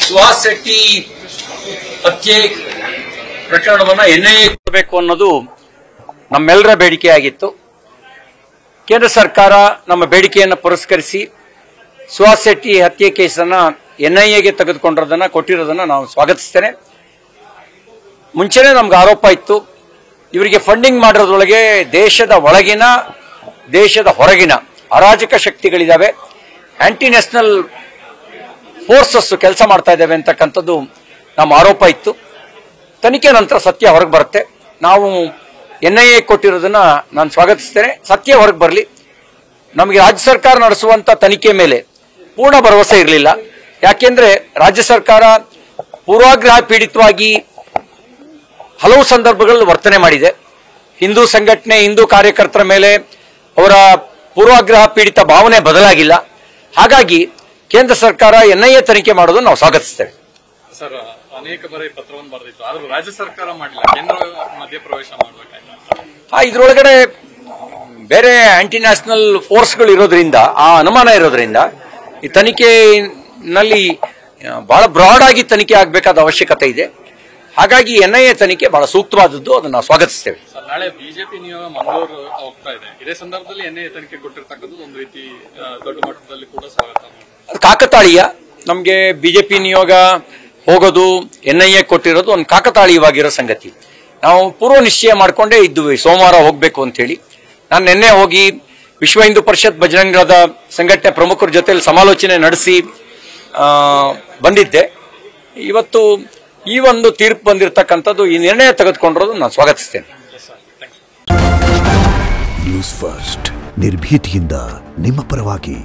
ಸುಹಾಸ್ ಶೆಟ್ಟಿ ಹತ್ಯೆ ಪ್ರಕರಣವನ್ನು ಎನ್ಐಎ ಕೊಡಬೇಕು ಅನ್ನೋದು ನಮ್ಮೆಲ್ಲರ ಬೇಡಿಕೆಯಾಗಿತ್ತು. ಕೇಂದ್ರ ಸರ್ಕಾರ ನಮ್ಮ ಬೇಡಿಕೆಯನ್ನು ಪುರಸ್ಕರಿಸಿ ಸುಹಾಸ್ ಶೆಟ್ಟಿ ಹತ್ಯೆ ಕೇಸನ್ನು ಎನ್ಐಎಗೆ ಕೊಟ್ಟಿರೋದನ್ನ ನಾವು ಸ್ವಾಗತಿಸ್ತೇನೆ. ಮುಂಚೆನೇ ನಮ್ಗೆ ಆರೋಪ ಇತ್ತು, ಇವರಿಗೆ ಫಂಡಿಂಗ್ ಮಾಡಿರೋದ್ರೊಳಗೆ ದೇಶದ ಒಳಗಿನ ದೇಶದ ಹೊರಗಿನ ಅರಾಜಕ ಶಕ್ತಿಗಳಿದ್ದಾವೆ, ಆಂಟಿ ನ್ಯಾಷನಲ್ ಫೋರ್ಸಸ್ ಕೆಲಸ ಮಾಡ್ತಾ ಇದ್ದಾವೆ ಅಂತಕ್ಕಂಥದ್ದು ನಮ್ಮ ಆರೋಪ ಇತ್ತು. ತನಿಖೆ ನಂತರ ಸತ್ಯ ಹೊರಗೆ ಬರುತ್ತೆ. ನಾವು ಎನ್ಐಎ ಕೊಟ್ಟಿರೋದನ್ನ ನಾನು ಸ್ವಾಗತಿಸ್ತೇನೆ. ಸತ್ಯ ಹೊರಗೆ ಬರಲಿ. ನಮಗೆ ರಾಜ್ಯ ಸರ್ಕಾರ ನಡೆಸುವಂತ ತನಿಖೆ ಮೇಲೆ ಪೂರ್ಣ ಭರವಸೆ ಇರಲಿಲ್ಲ. ಯಾಕೆಂದ್ರೆ ರಾಜ್ಯ ಸರ್ಕಾರ ಪೂರ್ವಾಗ್ರಹ ಪೀಡಿತವಾಗಿ ಹಲವು ಸಂದರ್ಭಗಳಲ್ಲಿ ವರ್ತನೆ ಮಾಡಿದೆ. ಹಿಂದೂ ಸಂಘಟನೆ, ಹಿಂದೂ ಕಾರ್ಯಕರ್ತರ ಮೇಲೆ ಅವರ ಪೂರ್ವಾಗ್ರಹ ಪೀಡಿತ ಭಾವನೆ ಬದಲಾಗಿಲ್ಲ. ಹಾಗಾಗಿ ಕೇಂದ್ರ ಸರ್ಕಾರ ಎನ್ಐಎ ತನಿಖೆ ಮಾಡೋದನ್ನು ನಾವು ಸ್ವಾಗತಿಸ್ತೇವೆ. ಸರ್, ಅನೇಕ ಬಾರಿ ಪತ್ರವನ್ನು ಬರೆದಿತ್ತು, ಆದರೂ ರಾಜ್ಯ ಸರ್ಕಾರ ಮಾಡಿಲ್ಲ. ಕೇಂದ್ರ ಮಧ್ಯಪ್ರವೇಶ ಮಾಡಬೇಕಾಗಿತ್ತು. ಇದರೊಳಗಡೆ ಬೇರೆ ಆಂಟಿ ನ್ಯಾಷನಲ್ ಫೋರ್ಸ್ಗಳು ಇರೋದ್ರಿಂದ, ಆ ಅನುಮಾನ ಇರೋದ್ರಿಂದ ಈ ತನಿಖೆನಲ್ಲಿ ಬಹಳ ಬ್ರಾಡ್ ಆಗಿ ತನಿಖೆ ಆಗಬೇಕಾದ ಅವಶ್ಯಕತೆ ಇದೆ. ಹಾಗಾಗಿ ಎನ್ಐಎ ತನಿಖೆ ಬಹಳ ಸೂಕ್ತವಾದದ್ದು, ಅದನ್ನು ನಾವು ಸ್ವಾಗತಿಸ್ತೇವೆ. ನಾಳೆ ಬಿಜೆಪಿ ನಿಯೋಗ ಮಂಗಳೂರು ಹೋಗ್ತಾ ಇದೆ. ಇದೇ ಸಂದರ್ಭದಲ್ಲಿ ಎನ್ಐಎ ತನಿಖೆ ಕೊಟ್ಟಿರ್ತಕ್ಕದ್ದು ಒಂದು ರೀತಿ ದೊಡ್ಡ ಮಟ್ಟದಲ್ಲಿ ಕೂಡ ಸ್ವಾಗತ. ಅದು ಕಾಕತಾಳೀಯ. ನಮಗೆ ಬಿಜೆಪಿ ನಿಯೋಗ ಹೋಗೋದು, ಎನ್ಐಎ ಕೊಟ್ಟಿರೋದು ಒಂದು ಕಾಕತಾಳೀಯವಾಗಿರೋ ಸಂಗತಿ. ನಾವು ಪೂರ್ವ ನಿಶ್ಚಯ ಮಾಡಿಕೊಂಡೇ ಇದ್ವಿ ಸೋಮವಾರ ಹೋಗಬೇಕು ಅಂತ ಹೇಳಿ. ನಾನು ನಿನ್ನೆ ಹೋಗಿ ವಿಶ್ವ ಹಿಂದೂ ಪರಿಷತ್ ಬಜರಂಗ ದಳದ ಸಂಘಟನೆ ಪ್ರಮುಖರ ಜೊತೆಲಿ ಸಮಾಲೋಚನೆ ನಡೆಸಿ ಬಂದಿದ್ದೆ. ಇವತ್ತು ಈ ಒಂದು ತೀರ್ಪು ಬಂದಿರತಕ್ಕಂಥದ್ದು, ಈ ನಿರ್ಣಯ ತೆಗೆದುಕೊಂಡಿರೋದು ನಾನು ಸ್ವಾಗತಿಸ್ತೇನೆ. ನ್ಯೂಸ್ ಫಸ್ಟ್, ನಿರ್ಭೀತಿಯಿಂದ ನಿಮ್ಮ ಪರವಾಗಿ.